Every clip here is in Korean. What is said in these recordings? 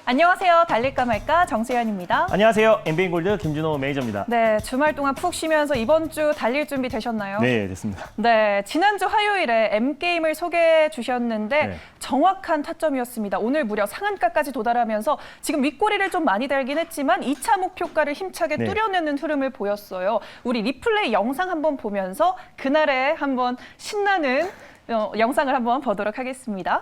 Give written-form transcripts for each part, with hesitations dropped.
안녕하세요. 달릴까 말까 정세현입니다. 안녕하세요. 엠비인골드 김준호 매니저입니다. 네, 주말 동안 푹 쉬면서 이번 주 달릴 준비 되셨나요? 네, 됐습니다. 네, 지난주 화요일에 M게임을 소개해 주셨는데 네. 정확한 타점이었습니다. 오늘 무려 상한가까지 도달하면서 지금 윗꼬리를 좀 많이 달긴 했지만 2차 목표가를 힘차게 네. 뚜려내는 흐름을 보였어요. 우리 리플레이 영상 한번 보면서 그날의 한번 신나는 영상을 한번 보도록 하겠습니다.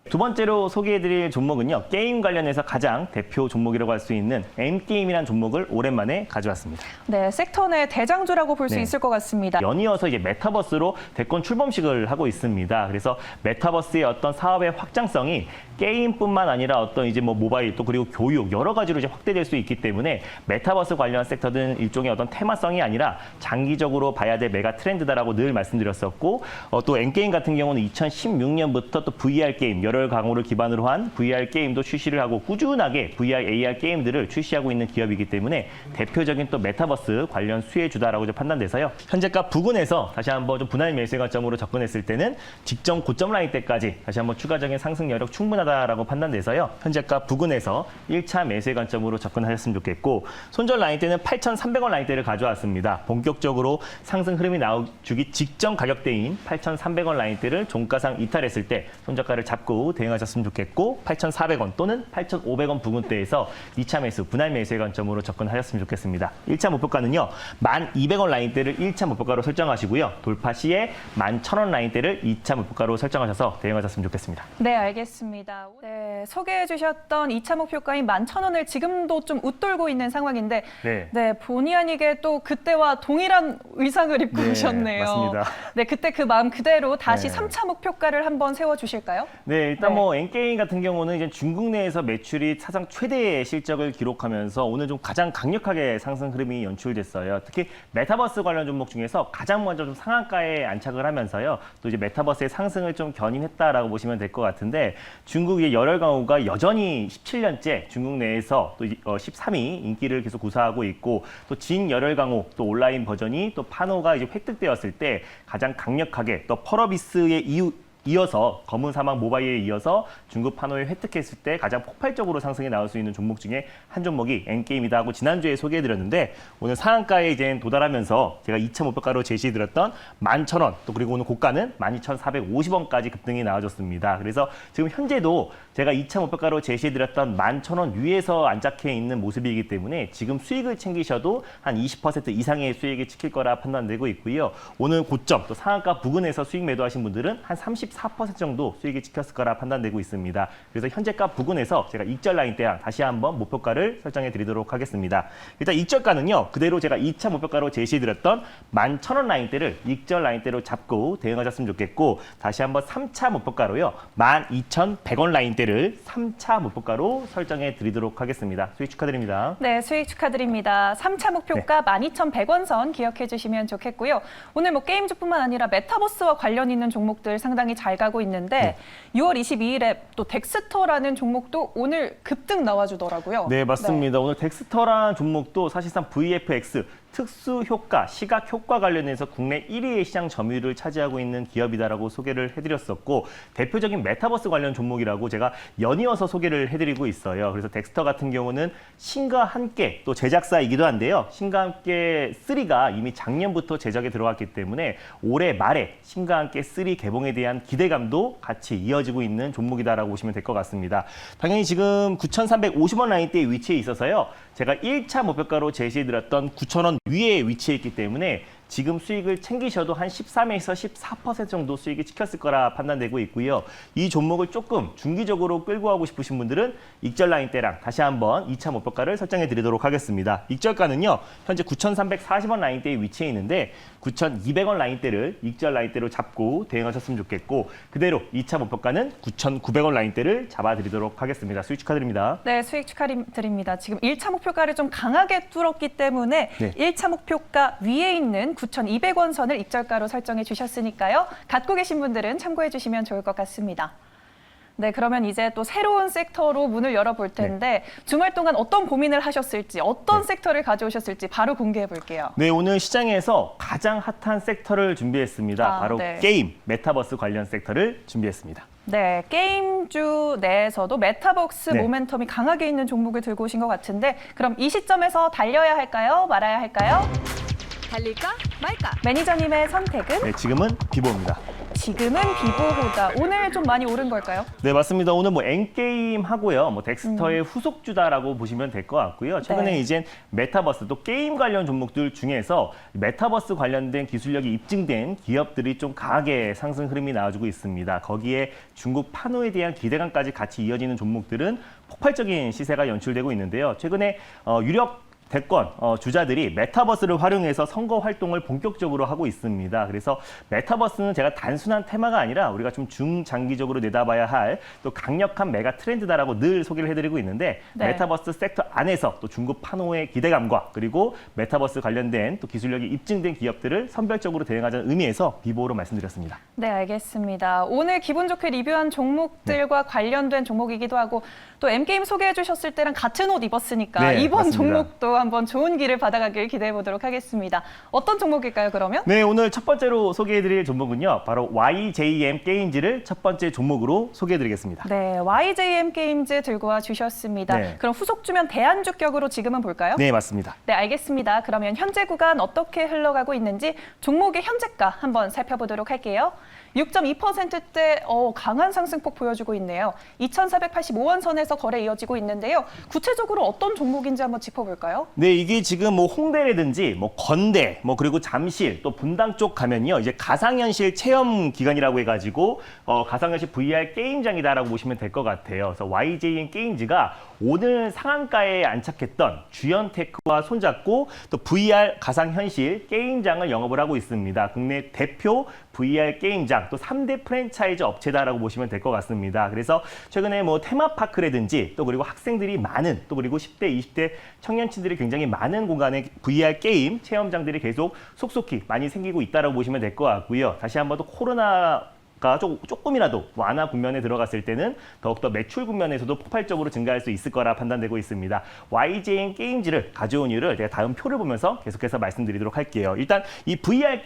두 번째로 소개해드릴 종목은요. 게임 관련해서 가장 대표 종목이라고 할 수 있는 M게임이라는 종목을 오랜만에 가져왔습니다. 네, 섹터 내 대장주라고 볼 수 네. 있을 것 같습니다. 연이어서 이제 메타버스로 대권 출범식을 하고 있습니다. 그래서 메타버스의 어떤 사업의 확장성이 게임뿐만 아니라 어떤 이제 뭐 모바일 또 그리고 교육 여러 가지로 이제 확대될 수 있기 때문에 메타버스 관련 섹터는 일종의 어떤 테마성이 아니라 장기적으로 봐야 될 메가 트렌드다라고 늘 말씀드렸었고 또 M게임 같은 경우는 2016년부터 또 VR 게임 열혈 강호를 기반으로 한 VR 게임도 출시를 하고 꾸준하게 VR, AR 게임들을 출시하고 있는 기업이기 때문에 대표적인 또 메타버스 관련 수혜주다라고 판단돼서요. 현재가 부근에서 다시 한번 좀 분할 매수의 관점으로 접근했을 때는 직전 고점 라인 때까지 다시 한번 추가적인 상승 여력 충분하다라고 판단돼서요. 현재가 부근에서 1차 매수의 관점으로 접근하셨으면 좋겠고 손절 라인 때는 8,300원 라인대를 가져왔습니다. 본격적으로 상승 흐름이 나오기 직전 가격대인 8,300원 라인대를 종가상 이탈했을 때 손절가를 잡고 대응하셨으면 좋겠고 8,400원 또는 8,500원 부근대에서 2차 매수, 분할 매수의 관점으로 접근하셨으면 좋겠습니다. 1차 목표가는요. 1,200원 라인대를 1차 목표가로 설정하시고요. 돌파 시에 11,000원 라인대를 2차 목표가로 설정하셔서 대응하셨으면 좋겠습니다. 네, 알겠습니다. 네, 소개해 주셨던 2차 목표가인 11,000원을 지금도 좀 웃돌고 있는 상황인데 네, 본의 아니게 또 그때와 동일한 의상을 입고 오셨네요. 맞습니다. 네, 그때 그 마음 그대로 다시 네. 3차 목표가를 한번 세워 주실까요? 네, 일단 네. 뭐 N게임 같은 경우는 이제 중국 내에서 매출이 사상 최대의 실적을 기록하면서 오늘 좀 가장 강력하게 상승 흐름이 연출됐어요. 특히 메타버스 관련 종목 중에서 가장 먼저 좀 상한가에 안착을 하면서요. 또 이제 메타버스의 상승을 좀 견인했다라고 보시면 될 것 같은데 중국의 열혈 강호가 여전히 17년째 중국 내에서 또 13위 인기를 계속 구사하고 있고 또 진 열혈 강호 또 온라인 버전이 또 파노가 이제 획득되었을 때 가장 강력하게 또 펄어비스의 이어서 검은 사막 모바일에 이어서 중국 파노에 획득했을 때 가장 폭발적으로 상승이 나올 수 있는 종목 중에 한 종목이 N게임이다 하고 지난주에 소개해드렸는데 오늘 상한가에 이제 도달하면서 제가 2차 목표가로 제시해드렸던 11,000원 또 그리고 오늘 고가는 12,450원까지 급등이 나와줬습니다. 그래서 지금 현재도 제가 2차 목표가로 제시해드렸던 11,000원 위에서 안착해 있는 모습이기 때문에 지금 수익을 챙기셔도 한 20% 이상의 수익이 찍힐 거라 판단되고 있고요. 오늘 고점 또 상한가 부근에서 수익 매도하신 분들은 한 34% 정도 수익이 찍혔을 거라 판단되고 있습니다. 그래서 현재가 부근에서 제가 익절 라인 대랑 다시 한번 목표가를 설정해 드리도록 하겠습니다. 일단 익절가는요. 그대로 제가 2차 목표가로 제시해드렸던 11,000원 라인대를 익절 라인대로 잡고 대응하셨으면 좋겠고 다시 한번 3차 목표가로요. 12,100원 라인대를 3차 목표가로 설정해 드리도록 하겠습니다. 수익 축하드립니다. 네, 수익 축하드립니다. 3차 목표가 12,100원 선 기억해 주시면 좋겠고요. 오늘 뭐 게임주뿐만 아니라 메타버스와 관련 있는 종목들 상당히 잘 가고 있는데 6월 22일에 또 덱스터라는 종목도 오늘 급등 나와주더라고요. 네, 맞습니다. 오늘 덱스터라는 종목도 사실상 VFX 특수 효과, 시각 효과 관련해서 국내 1위의 시장 점유율을 차지하고 있는 기업이다라고 소개를 해드렸었고 대표적인 메타버스 관련 종목이라고 제가 연이어서 소개를 해드리고 있어요. 그래서 덱스터 같은 경우는 신과 함께 또 제작사이기도 한데요. 신과 함께 3가 이미 작년부터 제작에 들어갔기 때문에 올해 말에 신과 함께 3 개봉에 대한 기대감도 같이 이어지고 있는 종목이다라고 보시면 될 것 같습니다. 당연히 지금 9,350원 라인대에 위치해 있어서요. 제가 1차 목표가로 제시해드렸던 9,000원 위에 위치해 있기 때문에 지금 수익을 챙기셔도 한 13에서 14% 정도 수익이 찍혔을 거라 판단되고 있고요. 이 종목을 조금 중기적으로 끌고 가고 싶으신 분들은 익절 라인대랑 다시 한번 2차 목표가를 설정해 드리도록 하겠습니다. 익절가는요. 현재 9,340원 라인대에 위치해 있는데 9,200원 라인대를 익절 라인대로 잡고 대응하셨으면 좋겠고 그대로 2차 목표가는 9,900원 라인대를 잡아드리도록 하겠습니다. 수익 축하드립니다. 네, 수익 축하드립니다. 지금 1차 목표가를 좀 강하게 뚫었기 때문에 1차 목표가 위에 있는 9,200원 선을 익절가로 설정해 주셨으니까요. 갖고 계신 분들은 참고해 주시면 좋을 것 같습니다. 네, 그러면 이제 또 새로운 섹터로 문을 열어볼 텐데 주말 동안 어떤 고민을 하셨을지, 어떤 섹터를 가져오셨을지 바로 공개해 볼게요. 네, 오늘 시장에서 가장 핫한 섹터를 준비했습니다. 바로 네. 게임, 메타버스 관련 섹터를 준비했습니다. 네, 게임주 내에서도 메타버스 네. 모멘텀이 강하게 있는 종목을 들고 오신 것 같은데 그럼 이 시점에서 달려야 할까요? 말아야 할까요? 달릴까 말까? 매니저님의 선택은? 네, 지금은 비보입니다. 지금은 비보보다 오늘 좀 많이 오른 걸까요? 네, 맞습니다. 오늘 뭐 엔게임 하고요. 뭐 덱스터의 후속주다라고 보시면 될 것 같고요. 최근에 네. 이젠 메타버스 또 게임 관련 종목들 중에서 메타버스 관련된 기술력이 입증된 기업들이 좀 강하게 상승 흐름이 나와주고 있습니다. 거기에 중국 판호에 대한 기대감까지 같이 이어지는 종목들은 폭발적인 시세가 연출되고 있는데요. 최근에 유력 대권 주자들이 메타버스를 활용해서 선거 활동을 본격적으로 하고 있습니다. 그래서 메타버스는 제가 단순한 테마가 아니라 우리가 좀 중장기적으로 내다봐야 할 또 강력한 메가 트렌드다라고 늘 소개를 해드리고 있는데 네. 메타버스 섹터 안에서 또 중국 판호의 기대감과 그리고 메타버스 관련된 또 기술력이 입증된 기업들을 선별적으로 대응하자는 의미에서 비보로 말씀드렸습니다. 네, 알겠습니다. 오늘 기분 좋게 리뷰한 종목들과 관련된 종목이기도 하고 또 M게임 소개해 주셨을 때랑 같은 옷 입었으니까 네, 이번 맞습니다. 종목도 한번 좋은 길을 받아가길 기대해 보도록 하겠습니다. 어떤 종목일까요, 그러면? 네, 오늘 첫 번째로 소개해드릴 종목은요. 바로 YJM 게임즈를 첫 번째 종목으로 소개해드리겠습니다. 네, YJM 게임즈 들고 와 주셨습니다. 네. 그럼 후속주면 대안주격으로 지금은 볼까요? 네, 맞습니다. 네, 알겠습니다. 그러면 현재 구간 어떻게 흘러가고 있는지 종목의 현재가 한번 살펴보도록 할게요. 6.2%대 강한 상승폭 보여주고 있네요. 2,485원 선에서 거래 이어지고 있는데요. 구체적으로 어떤 종목인지 한번 짚어볼까요? 네, 이게 지금 뭐 홍대라든지 뭐 건대, 뭐 그리고 잠실 또 분당 쪽 가면요. 이제 가상현실 체험 기간이라고 해가지고 가상현실 VR 게임장이다라고 보시면 될 것 같아요. 그래서 YJN 게임즈가 오늘 상한가에 안착했던 주연테크와 손잡고 또 VR 가상현실 게임장을 영업을 하고 있습니다. 국내 대표 VR 게임장 또 3대 프랜차이즈 업체다라고 보시면 될 것 같습니다. 그래서 최근에 뭐 테마파크라든지 또 그리고 학생들이 많은 또 그리고 10대, 20대 청년층들이 굉장히 많은 공간에 VR 게임 체험장들이 계속 속속히 많이 생기고 있다라고 보시면 될 것 같고요. 다시 한번 또 코로나가 조금이라도 완화 국면에 들어갔을 때는 더욱더 매출 국면에서도 폭발적으로 증가할 수 있을 거라 판단되고 있습니다. YJN 게임즈를 가져온 이유를 제가 다음 표를 보면서 계속해서 말씀드리도록 할게요. 일단 이 VR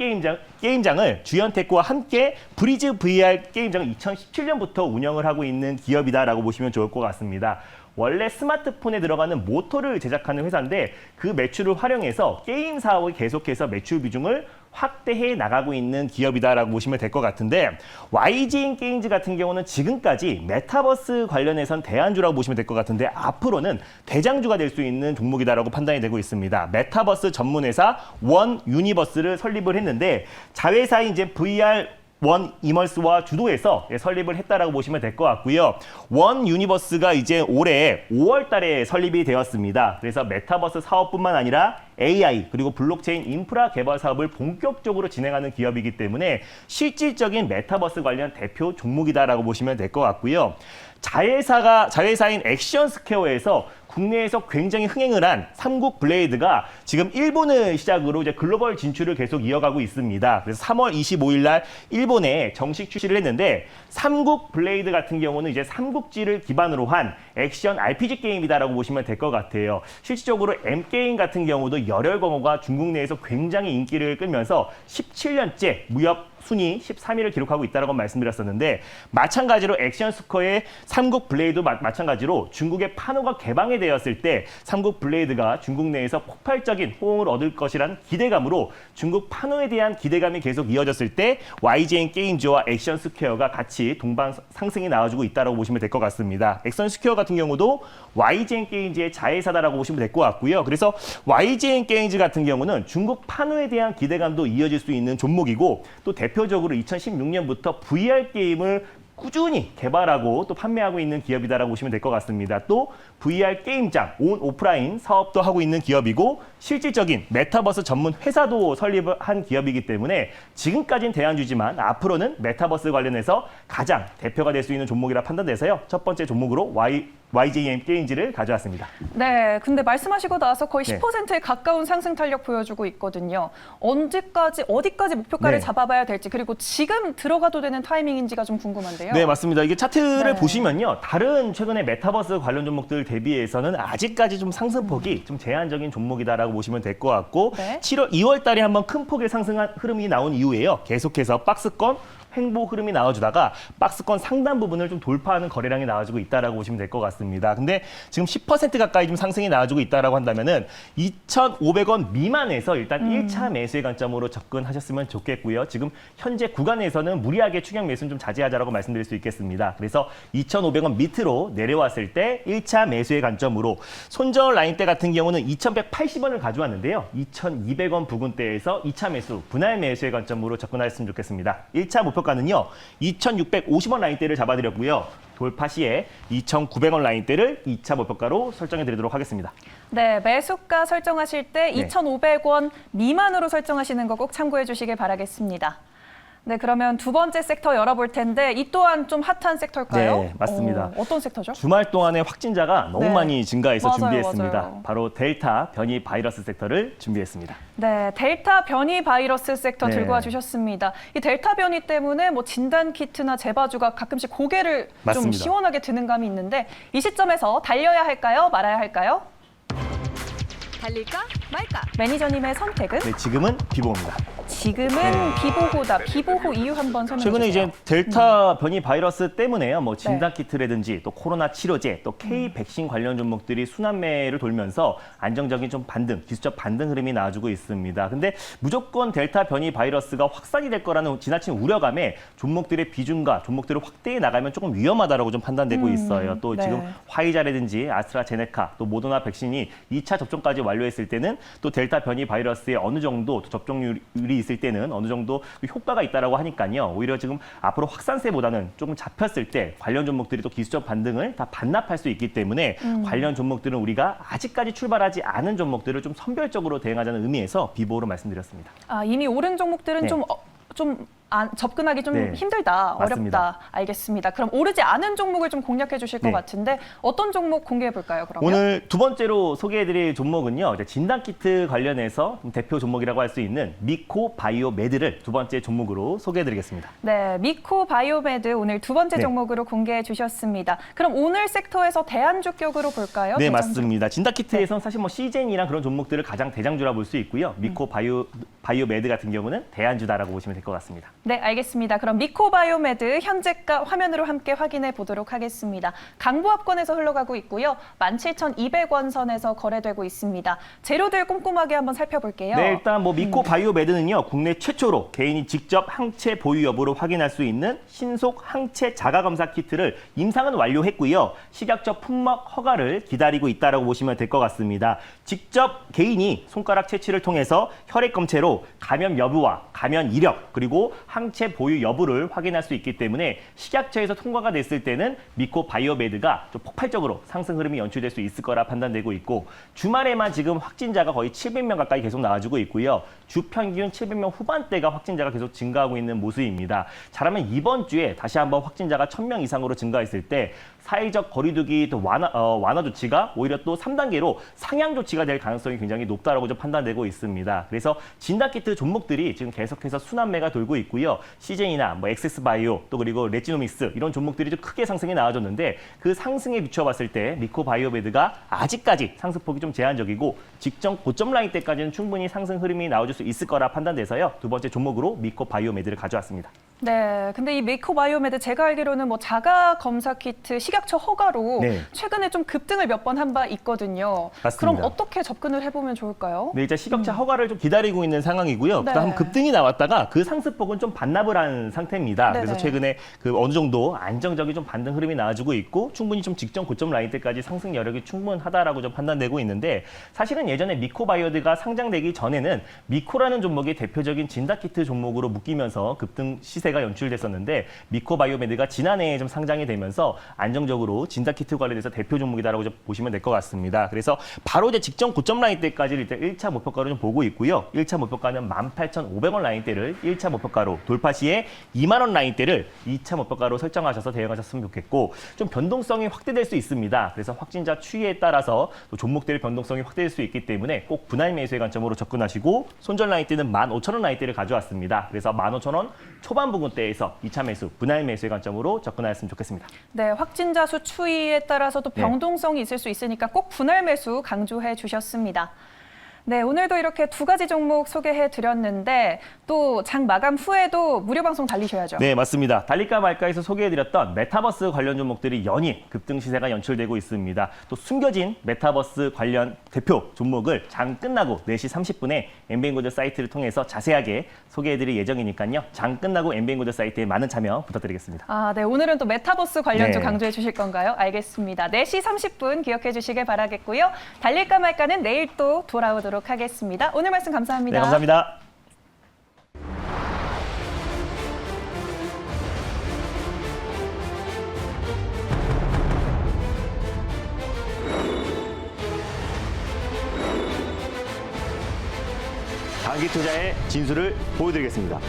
게임장을 주연테크와 함께 브리즈 VR 게임장을 2017년부터 운영을 하고 있는 기업이다라고 보시면 좋을 것 같습니다. 원래 스마트폰에 들어가는 모터를 제작하는 회사인데 그 매출을 활용해서 게임 사업을 계속해서 매출 비중을 확대해 나가고 있는 기업이다라고 보시면 될 것 같은데 YGN 게임즈 같은 경우는 지금까지 메타버스 관련해선 대안주라고 보시면 될 것 같은데 앞으로는 대장주가 될 수 있는 종목이다라고 판단이 되고 있습니다. 메타버스 전문회사 원 유니버스를 설립을 했는데 자회사인 이제 VR 원 이멀스와 주도해서 설립을 했다라고 보시면 될 것 같고요. 원 유니버스가 이제 올해 5월 달에 설립이 되었습니다. 그래서 메타버스 사업뿐만 아니라 AI 그리고 블록체인 인프라 개발 사업을 본격적으로 진행하는 기업이기 때문에 실질적인 메타버스 관련 대표 종목이다라고 보시면 될 것 같고요. 자회사인 액션스퀘어에서 국내에서 굉장히 흥행을 한 삼국 블레이드가 지금 일본을 시작으로 이제 글로벌 진출을 계속 이어가고 있습니다. 그래서 3월 25일 날 일본에 정식 출시를 했는데 삼국 블레이드 같은 경우는 이제 삼국지를 기반으로 한 액션 RPG 게임이다라고 보시면 될 것 같아요. 실질적으로 M게임 같은 경우도 열혈검호가 중국 내에서 굉장히 인기를 끌면서 17년째 무협 순위 13위를 기록하고 있다고 말씀드렸었는데 마찬가지로 액션스퀘어의 삼국 블레이드 마찬가지로 중국의 판호가 개방이 되었을 때 삼국 블레이드가 중국 내에서 폭발적인 호응을 얻을 것이란 기대감으로 중국 판호에 대한 기대감이 계속 이어졌을 때 YGN 게임즈와 액션스퀘어가 같이 동반 상승이 나와주고 있다고 보시면 될 것 같습니다. 액션스퀘어 같은 경우도 YGN 게임즈의 자회사다라고 보시면 될 것 같고요. 그래서 YGN 게임즈 같은 경우는 중국 판호에 대한 기대감도 이어질 수 있는 종목이고 또 대표적으로 2016년부터 VR 게임을 꾸준히 개발하고 또 판매하고 있는 기업이다라고 보시면 될 것 같습니다. 또 VR 게임장, 오프라인 사업도 하고 있는 기업이고 실질적인 메타버스 전문 회사도 설립을 한 기업이기 때문에 지금까지는 대안주지만 앞으로는 메타버스 관련해서 가장 대표가 될 수 있는 종목이라 판단돼서요. 첫 번째 종목으로 YJM 게임즈를 가져왔습니다. 네, 근데 말씀하시고 나서 거의 네. 10%에 가까운 상승 탄력 보여주고 있거든요. 언제까지, 어디까지 목표가를 네. 잡아봐야 될지 그리고 지금 들어가도 되는 타이밍인지가 좀 궁금한데요. 네, 맞습니다. 이게 차트를 네. 보시면요. 다른 최근에 메타버스 관련 종목들 대비해서는 아직까지 좀 상승폭이 좀 제한적인 종목이다라고 보시면 될 것 같고 네. 2월 달에 한번 큰 폭의 상승한 흐름이 나온 이후에요. 계속해서 박스권 횡보 흐름이 나와주다가 박스권 상단 부분을 좀 돌파하는 거래량이 나와주고 있다라고 보시면 될 것 같습니다. 근데 지금 10% 가까이 좀 상승이 나와주고 있다라고 한다면은 2,500원 미만에서 일단 1차 매수의 관점으로 접근하셨으면 좋겠고요. 지금 현재 구간에서는 무리하게 추격 매수는 좀 자제하자라고 말씀드릴 수 있겠습니다. 그래서 2,500원 밑으로 내려왔을 때 1차 매수의 관점으로 손절 라인대 같은 경우는 2,180원을 가져왔는데요. 2,200원 부근대에서 2차 매수, 분할 매수의 관점으로 접근하셨으면 좋겠습니다. 1차 목표가는요. 2,650원 라인대를 잡아드렸고요. 돌파 시에 2,900원 라인대를 2차 목표가로 설정해 드리도록 하겠습니다. 네, 매수가 설정하실 때 네. 2,500원 미만으로 설정하시는 거 꼭 참고해 주시길 바라겠습니다. 네, 그러면 두 번째 섹터 열어볼 텐데 이 또한 좀 핫한 섹터일까요? 네, 맞습니다. 어떤 섹터죠? 주말 동안에 확진자가 너무 네. 많이 증가해서 맞아요, 준비했습니다. 맞아요. 바로 델타 변이 바이러스 섹터를 준비했습니다. 네, 델타 변이 바이러스 섹터 네. 들고 와주셨습니다. 이 델타 변이 때문에 뭐 진단 키트나 재봐주가 가끔씩 고개를 좀 맞습니다. 시원하게 드는 감이 있는데 이 시점에서 달려야 할까요? 말아야 할까요? 달릴까 말까. 매니저님의 선택은? 네, 지금은 비보입니다. 지금은 네. 비보호다. 비보호 이유 한번 설명해 최근에 주세요. 이제 델타 변이 바이러스 때문에요. 뭐 진단 키트라든지 또 코로나 치료제, 또 K 백신 관련 종목들이 순환매를 돌면서 안정적인 좀 반등, 기술적 반등 흐름이 나와주고 있습니다. 근데 무조건 델타 변이 바이러스가 확산이 될 거라는 지나친 우려감에 종목들의 비중과 종목들을 확대해 나가면 조금 위험하다라고 좀 판단되고 있어요. 또 네. 지금 화이자라든지 아스트라제네카, 또 모더나 백신이 2차 접종까지 완료했을 때는 또 델타 변이 바이러스에 어느 정도 또 접종률이 있을 때는 어느 정도 효과가 있다라고 하니까요. 오히려 지금 앞으로 확산세보다는 조금 잡혔을 때 관련 종목들이 또 기술적 반등을 다 반납할 수 있기 때문에 관련 종목들은 우리가 아직까지 출발하지 않은 종목들을 좀 선별적으로 대응하자는 의미에서 비보호로 말씀드렸습니다. 아, 이미 오른 종목들은 네. 접근하기 좀 네. 힘들다, 맞습니다. 어렵다. 알겠습니다. 그럼 오르지 않은 종목을 좀 공략해 주실 것 네. 같은데 어떤 종목 공개해 볼까요, 그러면? 오늘 두 번째로 소개해드릴 종목은요. 이제 진단키트 관련해서 대표 종목이라고 할 수 있는 미코 바이오메드를 두 번째 종목으로 소개해드리겠습니다. 네, 미코 바이오메드 오늘 두 번째 네. 종목으로 공개해 주셨습니다. 그럼 오늘 섹터에서 대안주격으로 볼까요? 네, 대장주? 맞습니다. 진단키트에서는 사실 뭐 시젠이랑 그런 종목들을 가장 대장주라 볼 수 있고요. 미코 바이오메드 같은 경우는 대안주다라고 보시면 될 것 같습니다. 네, 알겠습니다. 그럼 미코 바이오메드 현재가 화면으로 함께 확인해 보도록 하겠습니다. 강보합권에서 흘러가고 있고요. 17,200원 선에서 거래되고 있습니다. 재료들 꼼꼼하게 한번 살펴볼게요. 네, 일단 뭐 미코 바이오메드는요. 국내 최초로 개인이 직접 항체 보유 여부를 확인할 수 있는 신속 항체 자가 검사 키트를 임상은 완료했고요. 식약처 품목 허가를 기다리고 있다라고 보시면 될 것 같습니다. 직접 개인이 손가락 채취를 통해서 혈액 검체로 감염 여부와 감염 이력 그리고 항체 보유 여부를 확인할 수 있기 때문에 식약처에서 통과가 됐을 때는 미코 바이오메드가 좀 폭발적으로 상승 흐름이 연출될 수 있을 거라 판단되고 있고 주말에만 지금 확진자가 거의 700명 가까이 계속 나와주고 있고요. 주 평균 700명 후반대가 확진자가 계속 증가하고 있는 모습입니다. 잘하면 이번 주에 다시 한번 확진자가 1000명 이상으로 증가했을 때 사회적 거리두기 또 완화 조치가 오히려 또 3단계로 상향 조치가 될 가능성이 굉장히 높다라고 좀 판단되고 있습니다. 그래서 진단키트 종목들이 지금 계속해서 순환매가 돌고 있고요. 시젠이나 뭐 엑세스바이오 또 그리고 레지노믹스 이런 종목들이 좀 크게 상승이 나와줬는데 그 상승에 비춰봤을 때 미코 바이오메드가 아직까지 상승폭이 좀 제한적이고 직전 고점 라인 때까지는 충분히 상승 흐름이 나와줄 수 있을 거라 판단돼서요. 두 번째 종목으로 미코 바이오메드를 가져왔습니다. 네, 근데 이 미코 바이오메드 제가 알기로는 뭐 자가 검사 키트 식약처 허가로 네. 최근에 좀 급등을 몇 번 한 바 있거든요. 맞습니다. 그럼 어떻게 접근을 해보면 좋을까요? 네, 이제 식약처 허가를 좀 기다리고 있는 상황이고요. 네. 그다음 급등이 나왔다가 그 상승폭은 좀 반납을 한 상태입니다. 네네. 그래서 최근에 그 어느 정도 안정적인 좀 반등 흐름이 나와주고 있고 충분히 좀 직전 고점 라인 때까지 상승 여력이 충분하다라고 좀 판단되고 있는데 사실은 예전에 미코바이오드가 상장되기 전에는 미코라는 종목이 대표적인 진단키트 종목으로 묶이면서 급등 시세가 연출됐었는데 미코바이오메드가 지난해에 좀 상장이 되면서 안정적으로 진단키트 관련해서 대표 종목이다라고 좀 보시면 될 것 같습니다. 그래서 바로 이제 직전 고점 라인 때까지 일단 1차 목표가로 좀 보고 있고요. 1차 목표가는 18,500원 라인대를 1차 목표가로 돌파 시에 2만 원 라인대를 2차 목표가로 설정하셔서 대응하셨으면 좋겠고 좀 변동성이 확대될 수 있습니다. 그래서 확진자 추이에 따라서 또 종목들의 변동성이 확대될 수 있기 때문에 꼭 분할 매수의 관점으로 접근하시고 손절 라인대는 15,000원 라인대를 가져왔습니다. 그래서 15,000원 초반 부근대에서 2차 매수, 분할 매수의 관점으로 접근하였으면 좋겠습니다. 네, 확진자 수 추이에 따라서도 네. 변동성이 있을 수 있으니까 꼭 분할 매수 강조해 주셨습니다. 네, 오늘도 이렇게 두 가지 종목 소개해 드렸는데 또 장 마감 후에도 무료 방송 달리셔야죠. 네, 맞습니다. 달릴까 말까에서 소개해드렸던 메타버스 관련 종목들이 연일 급등 시세가 연출되고 있습니다. 또 숨겨진 메타버스 관련 대표 종목을 장 끝나고 4시 30분에 엠비엔고드 사이트를 통해서 자세하게 소개해드릴 예정이니까요. 장 끝나고 엠비엔고드 사이트에 많은 참여 부탁드리겠습니다. 아, 네, 오늘은 또 메타버스 관련 좀 네. 강조해 주실 건가요? 알겠습니다. 4시 30분 기억해 주시길 바라겠고요. 달릴까 말까는 내일 또 돌아오도록 하겠습니다. 오늘 말씀 감사합니다. 네, 감사합니다. 장기 투자의 진수를 보여드리겠습니다.